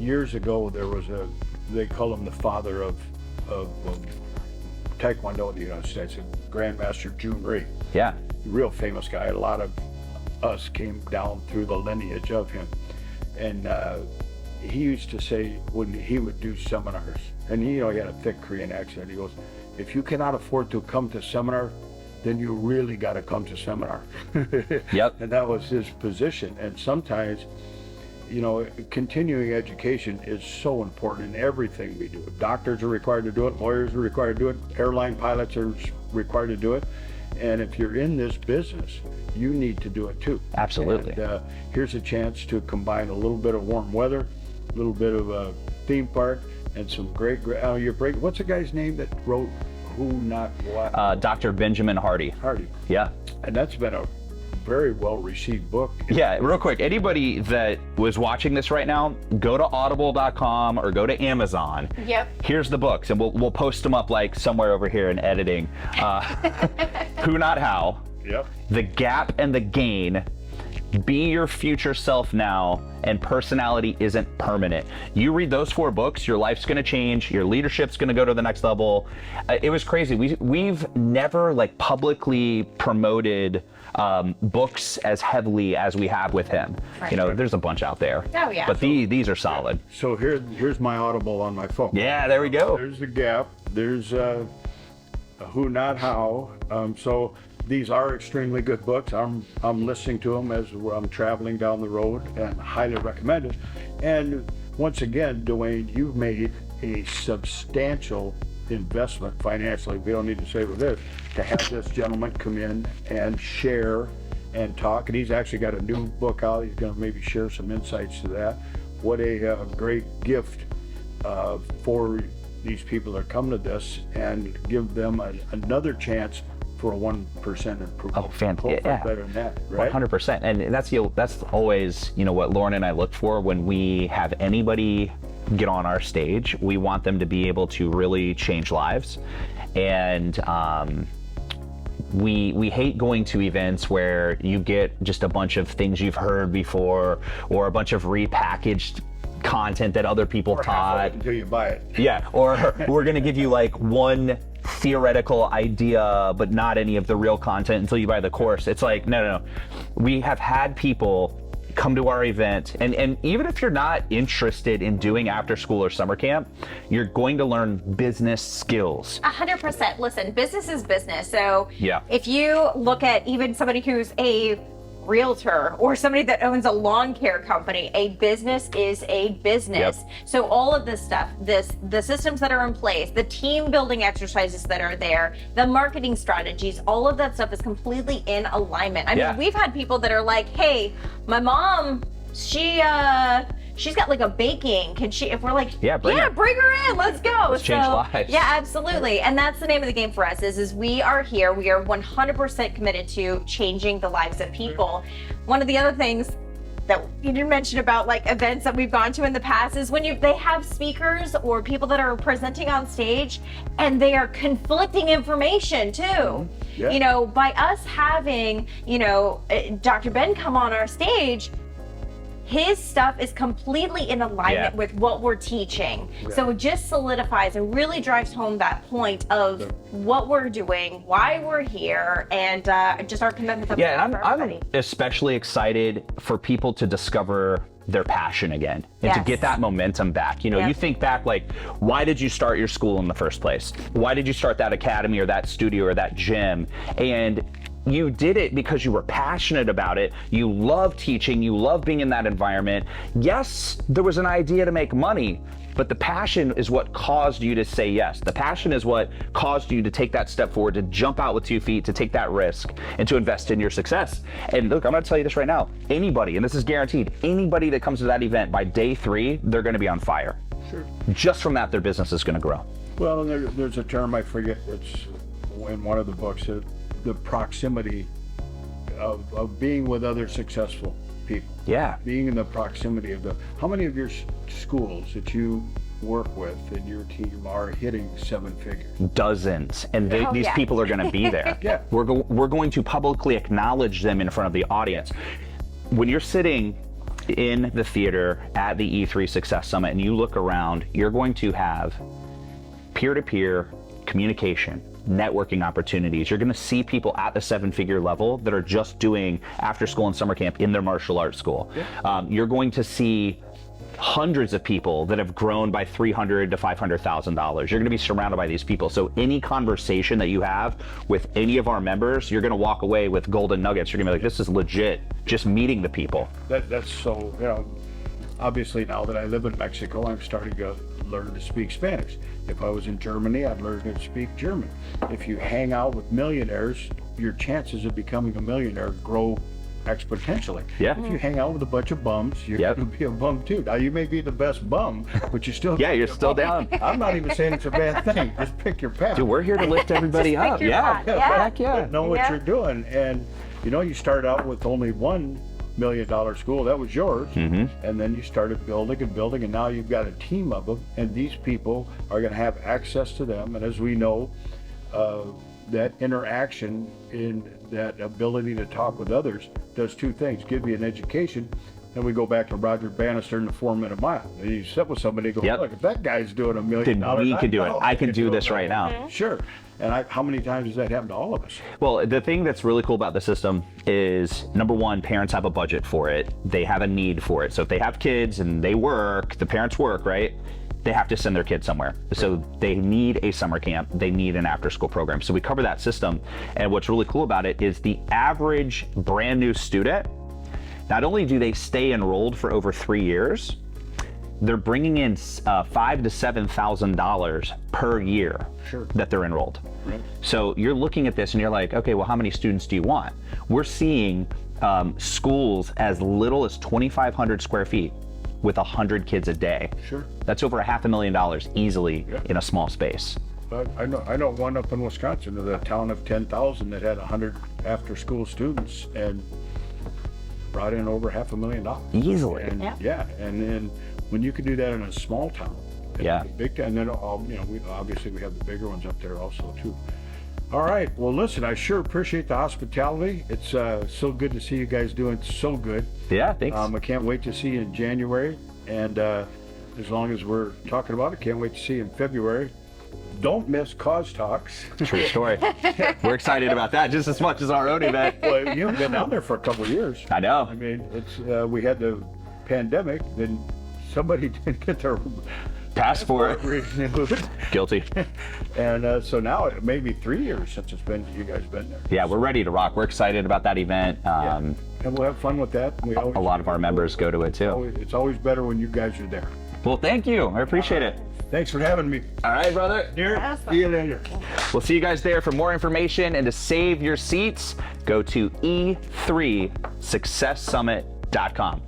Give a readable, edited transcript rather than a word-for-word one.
years ago, there was they call him the father of Taekwondo in the United States, Grandmaster Reid. Yeah. Real famous guy. A lot of us came down through the lineage of him. And he used to say when he would do seminars, and he had a thick Korean accent, he goes, if you cannot afford to come to seminar, then you really got to come to seminar. Yep. And that was his position. And sometimes, continuing education is so important in everything we do. Doctors are required to do it, lawyers are required to do it, airline pilots are required to do it. And if you're in this business, you need to do it too. Absolutely. And here's a chance to combine a little bit of warm weather, a little bit of a theme park, and some great, what's the guy's name that wrote Who Not What? Dr. Benjamin Hardy. Yeah. And that's been a very well-received book. Yeah, real quick, anybody that was watching this right now, go to audible.com or go to Amazon. Yep. Here's the books, and we'll post them up like somewhere over here in editing. Who Not How. Yep. The Gap and the Gain. Be Your Future Self Now, and Personality Isn't Permanent. You read those 4 books, your life's gonna change, your leadership's gonna go to the next level. It was crazy. We've never publicly promoted books as heavily as we have with him. Right. There's a bunch out there. Oh yeah. But these are solid. So here's my Audible on my phone. Yeah, there we go. There's The Gap, there's Who Not How. So these are extremely good books. I'm listening to them as I'm traveling down the road, and highly recommend it. And once again, Duane, you've made a substantial investment financially. We don't need to say with this, to have this gentleman come in and share and talk. And he's actually got a new book out. He's going to maybe share some insights to that. What a great gift for these people that come to this, and give them another chance for a 1% improvement. Oh, fantastic. Yeah. Better than that, right? 100%. And that's always, what Lauren and I look for when we have anybody get on our stage. We want them to be able to really change lives. And we hate going to events where you get just a bunch of things you've heard before, or a bunch of repackaged content that other people taught. Until you buy it. Yeah, or we're gonna give you one theoretical idea, but not any of the real content until you buy the course. It's no. We have had people come to our event, and even if you're not interested in doing after school or summer camp, you're going to learn business skills. 100%. Listen, business is business. So yeah. If you look at even somebody who's a realtor or somebody that owns a lawn care company, a business is a business. Yep. So all of this stuff, the systems that are in place, the team building exercises that are there, the marketing strategies, all of that stuff is completely in alignment. I mean, we've had people that are like, hey, my mom, she's got a baking. Can she, if we're like, bring her in, let's go. Let's change lives. Yeah, absolutely. And that's the name of the game for us is we are here. We are 100% committed to changing the lives of people. One of the other things that you didn't mention about events that we've gone to in the past is when they have speakers or people that are presenting on stage, and they are conflicting information too. Yeah. By us having, Dr. Ben come on our stage, his stuff is completely in alignment with what we're teaching. Yeah. So it just solidifies and really drives home that point of what we're doing, why we're here, and just our commitment to and I'm especially excited for people to discover their passion again and to get that momentum back. You think back, why did you start your school in the first place? Why did you start that academy or that studio or that gym? And you did it because you were passionate about it. You love teaching. You love being in that environment. Yes, there was an idea to make money, but the passion is what caused you to say yes. The passion is what caused you to take that step forward, to jump out with 2 feet, to take that risk, and to invest in your success. And look, I'm gonna tell you this right now. Anybody, and this is guaranteed, anybody that comes to that event by day 3, they're gonna be on fire. Sure. Just from that, their business is gonna grow. Well, there's a term, I forget, it's in one of the books, the proximity of being with other successful people. Yeah. Being in the proximity of how many of your schools that you work with and your team are hitting 7 figures? Dozens. And these people are going to be there. Yeah. We're going to publicly acknowledge them in front of the audience. When you're sitting in the theater at the E3 Success Summit and you look around, you're going to have peer-to-peer communication, networking opportunities. You're going to see people at the 7-figure level that are just doing after school and summer camp in their martial arts school. You're going to see hundreds of people that have grown by $300,000 to $500,000. You're going to be surrounded by these people. So any conversation that you have with any of our members, you're going to walk away with golden nuggets. You're going to be like, this is legit. Just meeting the people. That's so, obviously now that I live in Mexico, I'm starting to learn to speak Spanish. If I was in Germany, I'd learn to speak German. If you hang out with millionaires, your chances of becoming a millionaire grow exponentially. Yeah. If you hang out with a bunch of bums, you're going to be a bum too. Now you may be the best bum, but you're still you're still down. I'm not even saying it's a bad thing. Just pick your path. Dude, we're here to lift everybody up. Yeah. Heck yeah. Know what you're doing, and you start out with only $1 million school. That was yours, and then you started building and building, and now you've got a team of them, and these people are going to have access to them. And as we know, that interaction in that ability to talk with others does two things: give you an education, and we go back to Roger Bannister in the 4-minute mile. And you sit with somebody and go, look, if that guy's doing $1 million, we can do it. I can do this right now. Sure. And how many times has that happened to all of us? Well, the thing that's really cool about the system is, number one, parents have a budget for it. They have a need for it. So if they have kids and they work, the parents work, right? They have to send their kids somewhere. So they need a summer camp. They need an after-school program. So we cover that system. And what's really cool about it is the average brand new student, not only do they stay enrolled for over 3 years, they're bringing in $5,000 to $7,000 per year that they're enrolled. Right. So you're looking at this and you're like, okay, well, how many students do you want? We're seeing schools as little as 2,500 square feet with 100 kids a day. Sure. That's over $500,000 easily in a small space. I know one up in Wisconsin, the town of 10,000 that had 100 after-school students and brought in over $500,000 Easily. And and then when you can do that in a small town, big town, and then we obviously have the bigger ones up there also too. All right, well listen, I sure appreciate the hospitality. It's so good to see you guys doing so good. Yeah, thanks. I can't wait to see you in January, and as long as we're talking about it, can't wait to see you in February. Don't miss Cause Talks. True story. We're excited about that just as much as our own event. Well, you've been down there for a couple of years. I know. I mean, it's we had the pandemic, then somebody didn't get their passport renewed. Guilty. And so now it may be 3 years since you guys been there. Yeah, we're ready to rock. We're excited about that event. And we'll have fun with that. A lot of our members go to it too. It's always better when you guys are there. Well, thank you. I appreciate it. Thanks for having me. All right, brother. See you later. We'll see you guys there. For more information and to save your seats, go to e3successsummit.com.